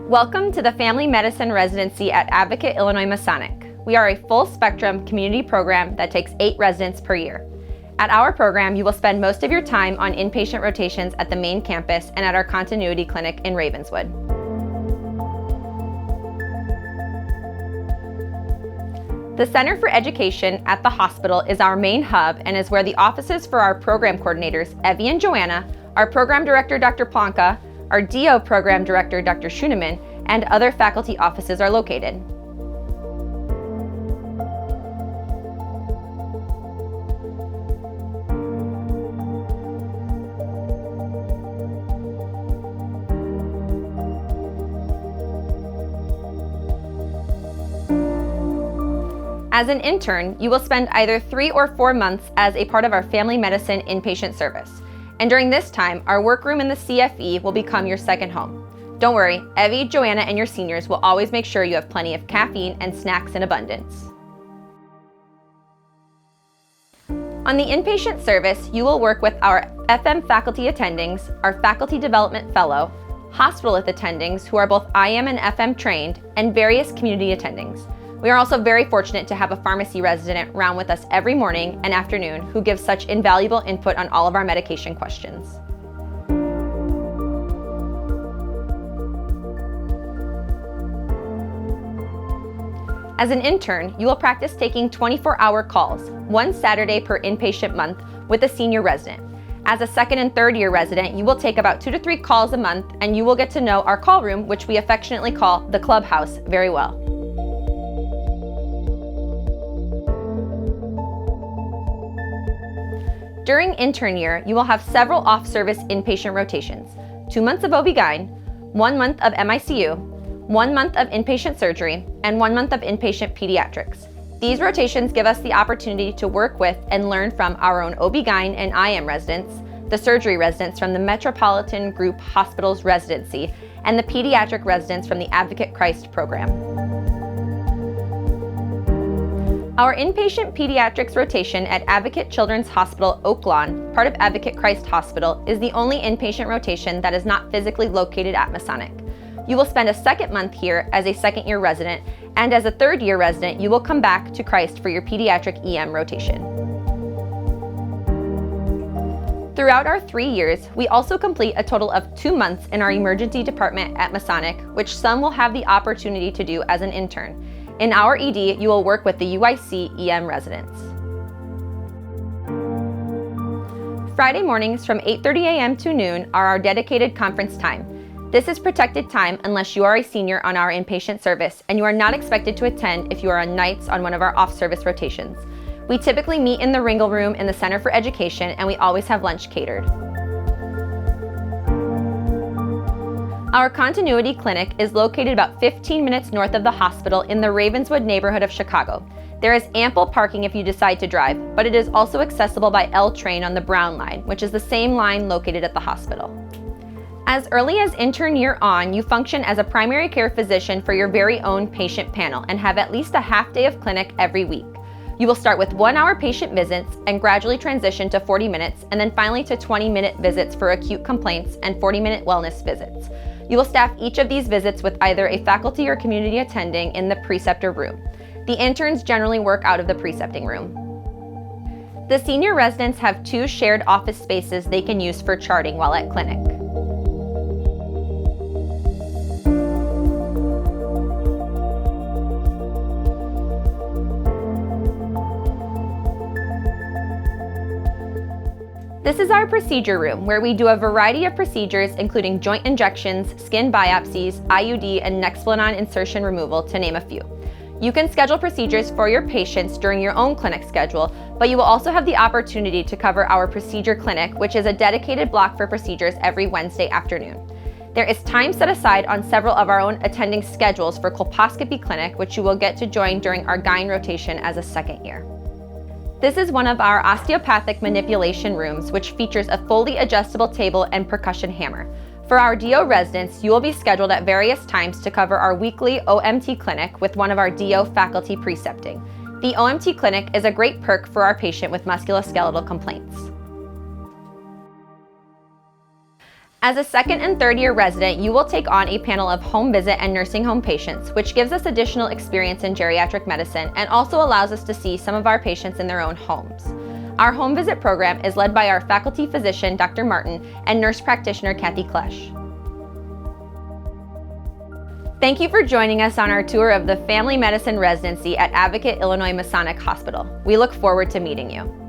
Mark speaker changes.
Speaker 1: Welcome to the Family Medicine Residency at Advocate Illinois Masonic. We are a full-spectrum community program that takes 8 residents per year. At our program, you will spend most of your time on inpatient rotations at the main campus and at our continuity clinic in Ravenswood. The Center for Education at the hospital is our main hub and is where the offices for our program coordinators, Evie and Joanna, our program director, Dr. Plonka, our DO program director, Dr. Schuneman, and other faculty offices are located. As an intern, you will spend either 3 or 4 months as a part of our family medicine inpatient service. And during this time, our workroom in the CFE will become your second home. Don't worry, Evie, Joanna, and your seniors will always make sure you have plenty of caffeine and snacks in abundance. On the inpatient service, you will work with our FM faculty attendings, our faculty development fellow, hospitalist attendings who are both IM and FM trained, and various community attendings. We are also very fortunate to have a pharmacy resident round with us every morning and afternoon who gives such invaluable input on all of our medication questions. As an intern, you will practice taking 24-hour calls, 1 Saturday per inpatient month, with a senior resident. As a second and third year resident, you will take about 2 to 3 calls a month, and you will get to know our call room, which we affectionately call the clubhouse, very well. During intern year, you will have several off-service inpatient rotations, 2 months of OB-GYN, 1 month of MICU, 1 month of inpatient surgery, and 1 month of inpatient pediatrics. These rotations give us the opportunity to work with and learn from our own OB-GYN and IM residents, the surgery residents from the Metropolitan Group Hospitals Residency, and the pediatric residents from the Advocate Christ program. Our inpatient pediatrics rotation at Advocate Children's Hospital Oak Lawn, part of Advocate Christ Hospital, is the only inpatient rotation that is not physically located at Masonic. You will spend a second month here as a second-year resident, and as a third-year resident, you will come back to Christ for your pediatric EM rotation. Throughout our 3 years, we also complete a total of 2 months in our emergency department at Masonic, which some will have the opportunity to do as an intern. In our ED, you will work with the UIC EM residents. Friday mornings from 8:30 a.m. to noon are our dedicated conference time. This is protected time unless you are a senior on our inpatient service, and you are not expected to attend if you are on nights on one of our off-service rotations. We typically meet in the Ringle Room in the Center for Education, and we always have lunch catered. Our continuity clinic is located about 15 minutes north of the hospital in the Ravenswood neighborhood of Chicago. There is ample parking if you decide to drive, but it is also accessible by L train on the Brown line, which is the same line located at the hospital. As early as intern year on, you function as a primary care physician for your very own patient panel and have at least a half day of clinic every week. You will start with 1-hour patient visits and gradually transition to 40 minutes and then finally to 20-minute visits for acute complaints and 40-minute wellness visits. You will staff each of these visits with either a faculty or community attending in the preceptor room. The interns generally work out of the precepting room. The senior residents have 2 shared office spaces they can use for charting while at clinic. This is our procedure room, where we do a variety of procedures including joint injections, skin biopsies, IUD, and Nexplanon insertion removal, to name a few. You can schedule procedures for your patients during your own clinic schedule, but you will also have the opportunity to cover our procedure clinic, which is a dedicated block for procedures every Wednesday afternoon. There is time set aside on several of our own attending schedules for colposcopy clinic, which you will get to join during our GYN rotation as a second year. This is one of our osteopathic manipulation rooms, which features a fully adjustable table and percussion hammer. For our DO residents, you will be scheduled at various times to cover our weekly OMT clinic with one of our DO faculty precepting. The OMT clinic is a great perk for our patient with musculoskeletal complaints. As a second and third year resident, you will take on a panel of home visit and nursing home patients, which gives us additional experience in geriatric medicine and also allows us to see some of our patients in their own homes. Our home visit program is led by our faculty physician, Dr. Martin, and nurse practitioner, Kathy Klesch. Thank you for joining us on our tour of the Family Medicine Residency at Advocate Illinois Masonic Hospital. We look forward to meeting you.